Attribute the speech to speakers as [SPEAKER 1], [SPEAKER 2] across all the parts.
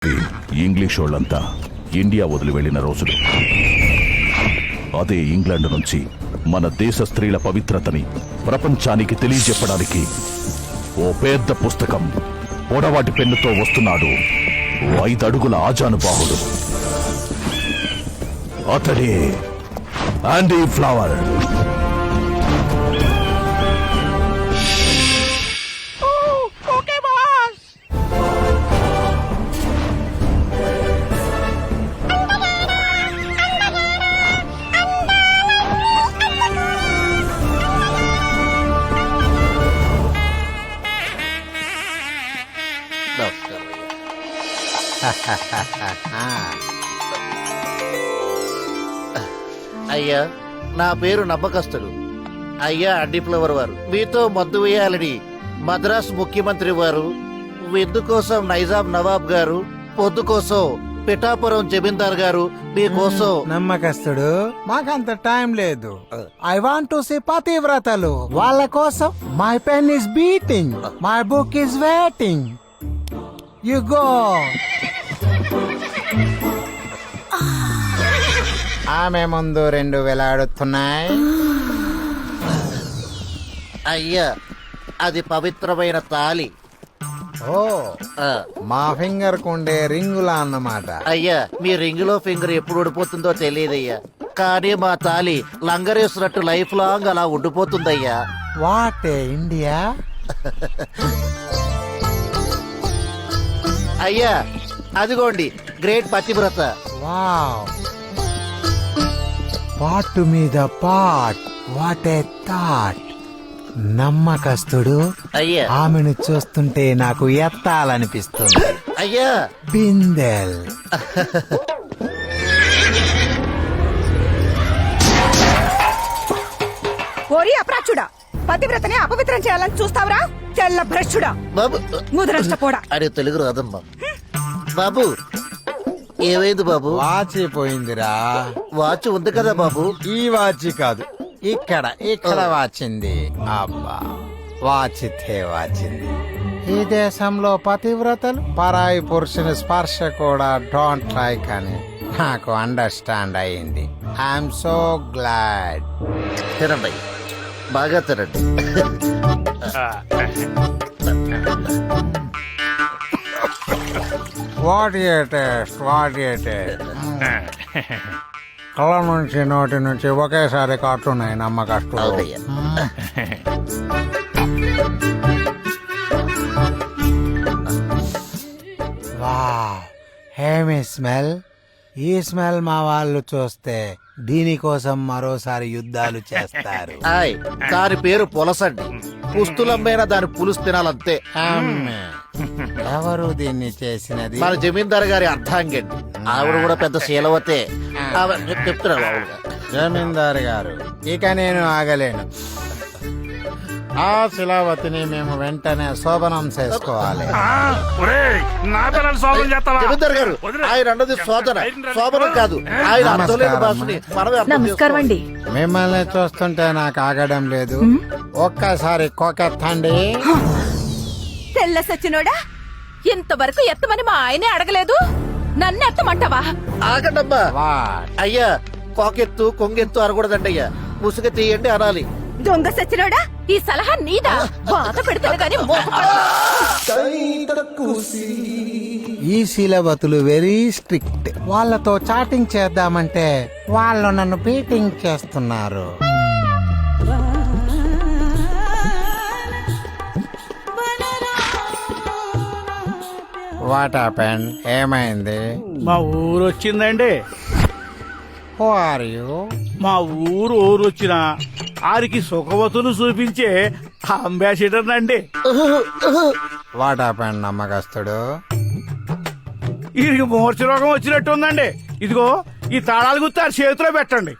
[SPEAKER 1] English వాళ్ళంతా India వదిలి వెళ్లిన రోజులు. అదే ఇంగ్లాండ్ నుంచి మన దేశ స్త్రీల పవిత్రతని ప్రపంచానికి తెలియజెప్పడానికి ఓ పెద్ద పుస్తకం పొడవాటి పెన్నుతో వస్తున్నాడు. 5 అడుగుల ఆజానుబాహుడు. అతడే ఆండీ ఫ్లవర్.
[SPEAKER 2] అయ్యా, నా పేరు నమ్మకస్తుడు. అయ్యా అండి ఫ్లవర్ వారు మీతో మద్దు వేయాలని మద్రాస్ ముఖ్యమంత్రి వారు, విందు కోసం నైజాం నవాబ్ గారు, పొద్దు కోసం పిఠాపురం జమీందార్ గారు మీకోసం.
[SPEAKER 3] నమ్మకస్తుడు, మాకంత టైం లేదు. ఐ వాంట్ టు సీ పతివ్రతలు. వాళ్ళ కోసం my pen is beating, my book is waiting. You go. ఆమె ముందు 2 వేలాడుతున్నాయి.
[SPEAKER 2] అయ్యా, అది పవిత్రమైన తాలి.
[SPEAKER 3] ఓ,
[SPEAKER 2] ఆ,
[SPEAKER 3] మా ఫింగర్ కుండే రింగులా అన్నమాట.
[SPEAKER 2] అయ్యా, మీ రింగులో ఫింగర్ ఎప్పుడు ఉడిపోతుందో తెలియదయ్యా, కానీ మా తాలి లంగరేసినట్టు లైఫ్ లాంగ్ అలా ఉండిపోతుందయ్యా.
[SPEAKER 3] What India.
[SPEAKER 2] అయ్యా, అదిగోండి గ్రేట్ పతివ్రత.
[SPEAKER 3] వావ్, పాటు మీద పాట్. What a thought. నమ్మకస్తుడు,
[SPEAKER 2] అయ్యా,
[SPEAKER 3] ఆమెను చూస్తుంటే నాకు ఎత్తాలనిపిస్తుంది.
[SPEAKER 2] అయ్యా,
[SPEAKER 3] బిందెల్.
[SPEAKER 4] ఓరి అప్రాచుడా, పతివ్రతని అపవిత్రం చేయాలని చూస్తావరా? తెల్ల భ్రష్టుడా,
[SPEAKER 2] బాబు
[SPEAKER 4] ముదరష్టపోడా.
[SPEAKER 2] అరే తెలుగు రాదమ్మా. బాబు, ఏమైంది బాబు?
[SPEAKER 3] వాచి పోయిందిరా.
[SPEAKER 2] వాచ్ ఉంది కదా బాబు.
[SPEAKER 3] ఈ వాచి కాదు, ఇక్కడ వాచింది. అబ్బా, వాచితే వాచింది. ఈ దేశంలో పతివ్రతలు పరాయి పురుషుని స్పర్శ కూడా డోంట్ లైక్ అని నాకు అండర్స్టాండ్ అయింది. I'm so glad.
[SPEAKER 2] తినండి, బాగా తినండి.
[SPEAKER 3] What a taste, what a taste. కళ్ళ నుంచి నోటి నుంచి ఒకేసారి కాటున్నాయి నమ్మకస్తులు.
[SPEAKER 2] అవునయ్యా.
[SPEAKER 3] వావ్, హేమి స్మెల్. ఈ స్మెల్ మా వాళ్ళు చూస్తే దీనికోసం మరోసారి యుద్ధాలు చేస్తారు.
[SPEAKER 2] ఆయ్, దాని పేరు పులసండి. పుస్తులమ్మైనా దాని పులుసు తినాలంతే.
[SPEAKER 3] అమ్మే. ఎవరు దీన్ని చేసినది?
[SPEAKER 2] మన జమీందార్ గారి అర్థాంగండి. ఆవిడ కూడా పెద్ద శీలవతే. చెప్తున్నారు ఆవిడ.
[SPEAKER 3] జమీందారు గారు, ఇక నేను ఆగలేను. ఆ శిలావతిని మేము వెంటనే శోభనం చేసుకోవాలి.
[SPEAKER 2] జమీందార్ గారు, ఆయన అన్నది శోధన, శోభనం కాదు. ఆయన అర్థం లేని భాషని మనమే అర్థం
[SPEAKER 4] నమస్కారం అండి.
[SPEAKER 3] మిమ్మల్ని చూస్తుంటే నాకు ఆగడం లేదు. ఒక్కసారి కోకెత్తండి.
[SPEAKER 4] తెల్ల సచ్చినోడా, ఇంతవరకు ఎత్తమని మా ఆయనే అడగలేదు, నన్ను ఎత్తమంటావా?
[SPEAKER 2] ఆగండమ్మా.
[SPEAKER 3] వాట్?
[SPEAKER 2] అయ్యా, కోకెత్తు కొంగెత్తు అనకూడదండి అయ్యా. ముసుగ తీయండి అనాలి.
[SPEAKER 4] దొంగ సచ్చినోడా, ఈ సలహా నీదా? బాధ పెడుతుంది కానీ
[SPEAKER 3] ఈ శీలవతులు వెరీ స్ట్రిక్ట్. వాళ్ళతో చాటింగ్ చేద్దామంటే వాళ్ళు నన్ను బీటింగ్ చేస్తున్నారు. What happened? ఏమైంది?
[SPEAKER 5] మా ఊరు వచ్చిందండి.
[SPEAKER 3] Who are you?
[SPEAKER 5] మా ఊరు వచ్చిన ఆరికి సుఖవతులు చూపించే అంబాసిడర్ అండి.
[SPEAKER 3] వాట్ హ్యాపెండ్ నమ్మకస్తుడు?
[SPEAKER 5] వీరికి మూర్ఛ రోగం వచ్చినట్టు ఉందండి. ఇదిగో ఈ తాళాలు గుర్తు ఆ చేతిలో పెట్టండి.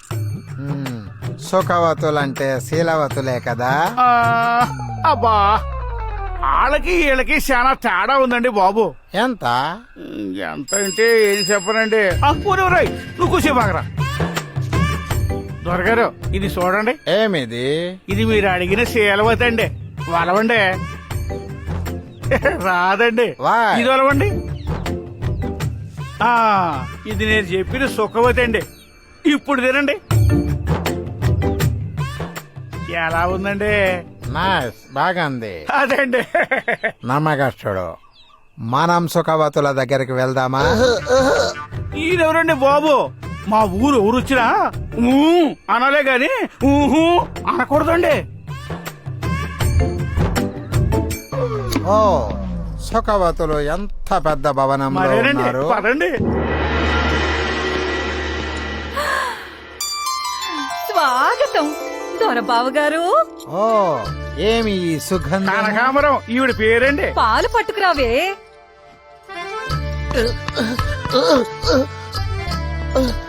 [SPEAKER 3] సుఖవతులంటే శీలవతులే కదా?
[SPEAKER 5] అబ్బా, వాళ్ళకి వీళ్ళకి చాలా తేడా ఉందండి బాబు.
[SPEAKER 3] ఎంత?
[SPEAKER 5] ఎంత అంటే ఏది చెప్పనండి. పూర్వరాయ్, నువ్వు కూర్చోబాగరా. దొరగారు, ఇది చూడండి.
[SPEAKER 3] ఏమిది?
[SPEAKER 5] ఇది మీరు అడిగిన శీలవతి అండి. వలవండి. రాదండి.
[SPEAKER 3] Why?
[SPEAKER 5] ఇది వలవండి. ఆ, ఇది నేను చెప్పిన సుఖవతి అండి. ఇప్పుడు తినండి. ఎలా ఉందండి?
[SPEAKER 3] నైస్, బాగుంది.
[SPEAKER 5] అదండి.
[SPEAKER 3] నమ్మకస్తుడు. మనం సుఖవతుల దగ్గరికి వెళ్దామా?
[SPEAKER 5] ఈయనెవరండి బాబు? మా ఊరు ఎవరు వచ్చినా ఊ అనాలే గాని ఊహు అనకూడదండి.
[SPEAKER 3] ఓ, సుఖవతులు ఎంత పెద్ద భవనంలో
[SPEAKER 5] మరేనండి,
[SPEAKER 3] ఉన్నారు.
[SPEAKER 5] పదండి.
[SPEAKER 4] స్వాగతం దొరబాబు గారు.
[SPEAKER 3] ఓ, ఏమి ఈ సుగంధం?
[SPEAKER 5] కనకాంబరం ఈవిడ పేరండి.
[SPEAKER 4] పాలు పట్టుకురావే.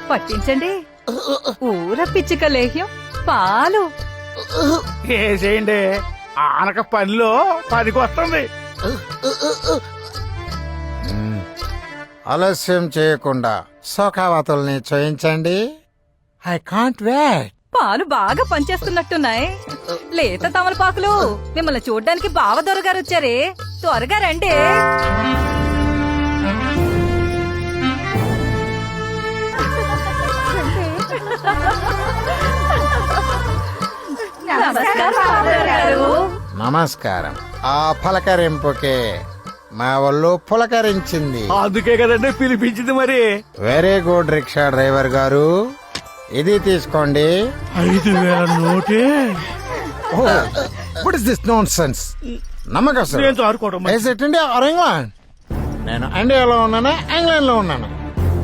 [SPEAKER 4] పట్టించండి. ఊర పిచ్చిక లేహ్యం పాలు.
[SPEAKER 5] వేసేయండి. ఆనక పనిలో పనికి వస్తుంది.
[SPEAKER 3] ఆలస్యం చేయకుండా సుఖవతుల్ని చూయించండి. I can't wait.
[SPEAKER 4] పాలు బాగా పనిచేస్తున్నట్టున్నాయి. లేత తమలపాకులు. మిమ్మల్ని చూడ్డానికి బావ దొరగారు వచ్చారే, త్వరగా రండి. నమస్కారం బావగారు.
[SPEAKER 3] నమస్కారం. ఆ పలకరింపుకే మా ఒళ్ళు పులకరించింది.
[SPEAKER 5] అందుకే కదండి పిలిపించింది. మరి
[SPEAKER 3] వెరీ గుడ్ రిక్షా డ్రైవర్ గారు, ఇది తీసుకోండి.
[SPEAKER 5] 5,000 నోటే.
[SPEAKER 3] What is this nonsense? నమ్మకం
[SPEAKER 5] నేను చారుకోవడం మరి.
[SPEAKER 3] India or England? నేను ఇండియాలో ఉన్నాను, ఇంగ్లాండ్ లో ఉన్నాను.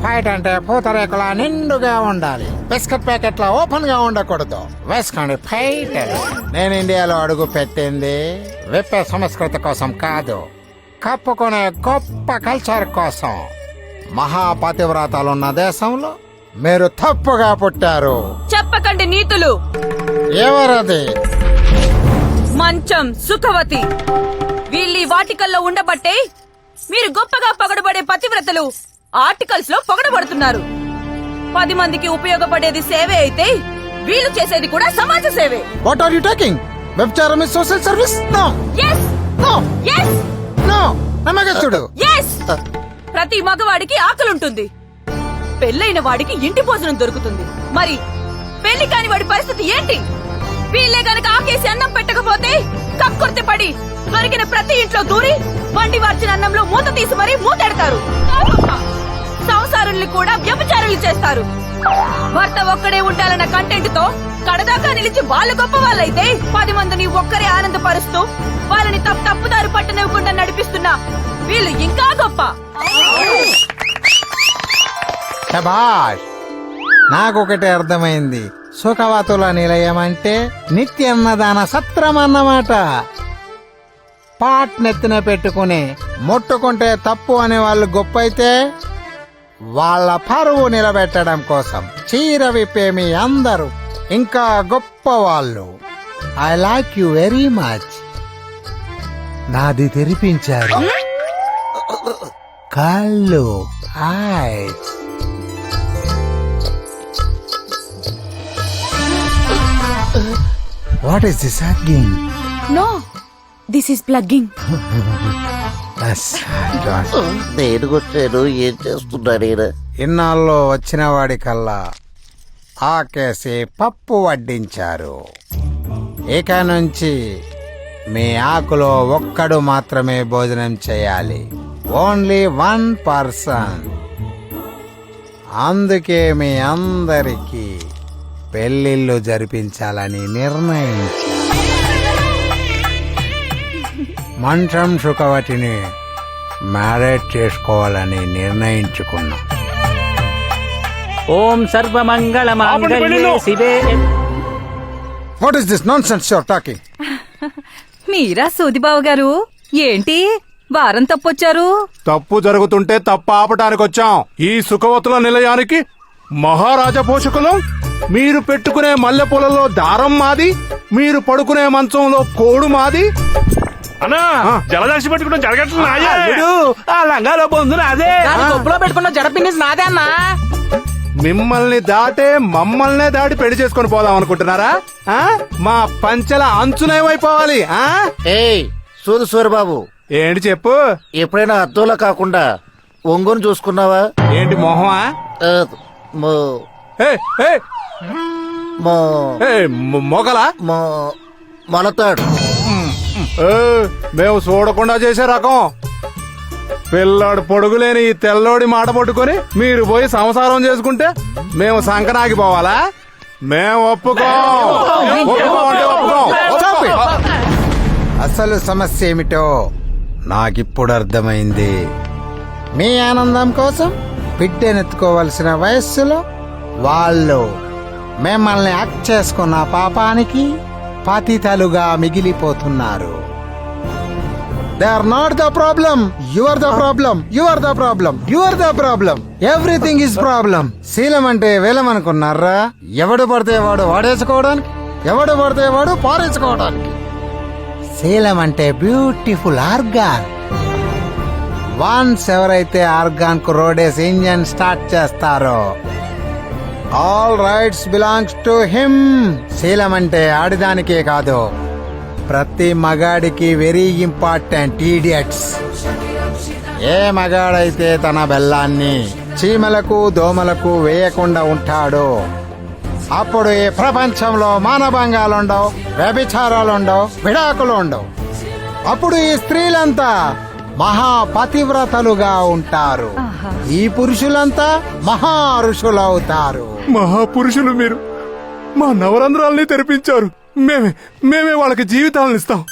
[SPEAKER 3] ఫైట్ అంటే పూతరేకుల నిండుగా ఉండాలి, బిస్కెట్ ప్యాకెట్ల ఓపెన్ గా ఉండకూడదు. వేసుకోండి ఫైట్. నేను ఇండియాలో అడుగు పెట్టింది విప్పే సంస్కృతి కోసం కాదు, కప్పుకునే గొప్ప కల్చర్ కోసం. మహాపతివ్రతాలున్న దేశంలో మీరు తప్పుగా పుట్టారు.
[SPEAKER 6] చెప్పకండి నీతులు.
[SPEAKER 3] ఎవరది?
[SPEAKER 6] మంచం సుఖవతి. వీళ్ళీ వాటికల్లో ఉండబట్టే మీరు గొప్పగా పొగడబడే పతివ్రతలు ఆర్టికల్స్ లో పొగడబడుతున్నారు. 10 మందికి ఉపయోగపడేది సేవే అయితే వీళ్ళు చేసేది కూడా సమాజ సేవే.
[SPEAKER 3] What are you talking? వ్యభిచారం is social service? No
[SPEAKER 6] yes
[SPEAKER 3] no
[SPEAKER 6] yes
[SPEAKER 3] no. నమ్మకస్తుడు.
[SPEAKER 6] ఎస్. ప్రతి మగవాడికి ఆకలుంటుంది, పెళ్ళైన వాడికి ఇంటి భోజనం దొరుకుతుంది. మరి పెళ్లి కాని వాడి పరిస్థితి ఏంటి? వీళ్ళే గనక ఆకేసి అన్నం పెట్టకపోతే కక్కుర్తి పడి దొరికిన ప్రతి ఇంట్లో దూరి వండి వార్చిన అన్నంలో మూత తీసి మరీ మూతెడతారు. సంసారుల్ని కూడా వ్యభిచారులు చేస్తారు. భర్త ఒక్కడే ఉండాలన్న కంటెంట్ తో కడదాకా నిలిచి వాళ్ళు గొప్ప వాళ్ళైతే 10 మందిని ఒక్కరే ఆనందపరుస్తూ వాళ్ళని తప్పుదారి పట్టనివ్వకుండా నడిపిస్తున్నా వీళ్ళు ఇంకా గొప్ప.
[SPEAKER 3] శభాష్. నాకొకటి అర్థమైంది. సుఖవతుల నిలయం అంటే నిత్యన్నదాన సత్రం అన్నమాట. పాట్ నెత్తిన పెట్టుకుని ముట్టుకుంటే తప్పు అనే వాళ్ళు గొప్ప అయితే, వాళ్ళ పరువు నిలబెట్టడం కోసం చీర విప్పే మీ అందరూ ఇంకా గొప్ప వాళ్ళు. I like you very much. నాది తెరిపించారు కళ్ళు, eyes. What is this hugging?
[SPEAKER 6] No, this is plugging.
[SPEAKER 3] Yes, John.
[SPEAKER 2] నేను వచ్చాను, ఏం చేస్తున్నాడు?
[SPEAKER 3] ఇన్నాళ్ళు వచ్చిన వాడికల్లా ఆకేసి పప్పు వడ్డించారు. ఇక నుంచి మీ ఆకులో ఒక్కడు మాత్రమే భోజనం చేయాలి. Only 1 person. అందుకే మీ అందరికీ పెళ్లిళ్ళు జరిపించాలని నిర్ణయించారు. మంచం సుఖవతిని మ్యారేజ్ చేసుకోవాలని నిర్ణయించుకున్నాం.
[SPEAKER 7] ఓం సర్వమంగళ మాంగళ్యే శివే.
[SPEAKER 3] What is this nonsense your talking?
[SPEAKER 4] మీరా సూదిబాబు గారు, ఏంటి వారం తప్పొచ్చారు?
[SPEAKER 8] తప్పు జరుగుతుంటే తప్పు ఆపటానికి వచ్చాం. ఈ సుఖవతుల నిలయానికి మహారాజా పోషకులం. మీరు పెట్టుకునే మల్లెపూలలో దారం మాది, మీరు పడుకునే మంచంలో కోడు మాది.
[SPEAKER 5] అన్నా జలదాసి పెట్టుకుంటాం జరగట్లేదు. ఆ లంగాలో పొందున అదే
[SPEAKER 7] గొప్పలో పెట్టుకున్న జడపిన్ని నాదే అన్నా.
[SPEAKER 8] మిమ్మల్ని దాటే మమ్మల్నే దాటి పెళ్లి చేసుకొని పోదాం అనుకుంటున్నారా? మా పంచెల అంచునేమైపోవాలి?
[SPEAKER 2] ఏయ్ సూరు సూరబాబు,
[SPEAKER 8] ఏంటి చెప్పు.
[SPEAKER 2] ఎప్పుడైనా అద్దంలో కాకుండా ఒంగోని చూసుకున్నావా?
[SPEAKER 8] ఏంటి మొహమా?
[SPEAKER 2] ఆ, మో-
[SPEAKER 8] ఏ, ఏ,
[SPEAKER 2] మో-
[SPEAKER 8] ఏ, మొగలా?
[SPEAKER 2] మో- మొలతాడు.
[SPEAKER 8] ఏ, మేము చూడకుండా చేసే రకం. పిల్లాడు పొడుగులేని ఈ తెల్లోడి మాట పట్టుకొని మీరు పోయి సంసారం చేసుకుంటే మేము సంకనాగిపోవాలా? మేము ఒప్పుకోం. ఒప్పుకోం అంటే ఒప్పుకోం.
[SPEAKER 3] Stop it. అసలు సమస్య ఏమిటో నాకిప్పుడు అర్థమైంది. మీ ఆనందం కోసం బిడ్డనెత్తుకోవలసిన వయస్సులో వాళ్ళు మిమ్మల్ని యాక్ట్ చేసుకున్న పాపానికి పతితలుగా మిగిలిపోతున్నారు. They are not the problem. You are the problem. You are the problem. You are the problem. Everything is problem. శీలం అంటే వేలం అనుకున్నారా? ఎవడు పడితే వాడు వాడేసుకోవడానికి, ఎవడు పడితే వాడు పారేసుకోవడానికి. శీలం అంటే బ్యూటిఫుల్ ఆర్గాన్. వన్స్ ఎవరైతే ఆర్గాన్ కు రోడేసి ఇంజన్ స్టార్ట్ చేస్తారో all rights belongs to him. శీలం అంటే ఆడిదానికే కాదు, ప్రతి మగాడికి వెరీ ఇంపార్టెంట్. ఈడియట్స్. ఏ మగాడైతే తన బెల్లాన్ని చీమలకు దోమలకు వేయకుండా ఉంటాడో అప్పుడు ఈ ప్రపంచంలో మానభంగాలుండవు, వ్యభిచారాలుండవు, విడాకులు ఉండవు. అప్పుడు ఈ స్త్రీలంతా మహాపతివ్రతలుగా ఉంటారు. ఈ పురుషులంతా మహా ఋషులవుతారు.
[SPEAKER 8] మహాపురుషులు మీరు. మా నవరంధ్రాల్ని తెరిపించారు. మేమే వాళ్ళకి జీవితాలను ఇస్తాం.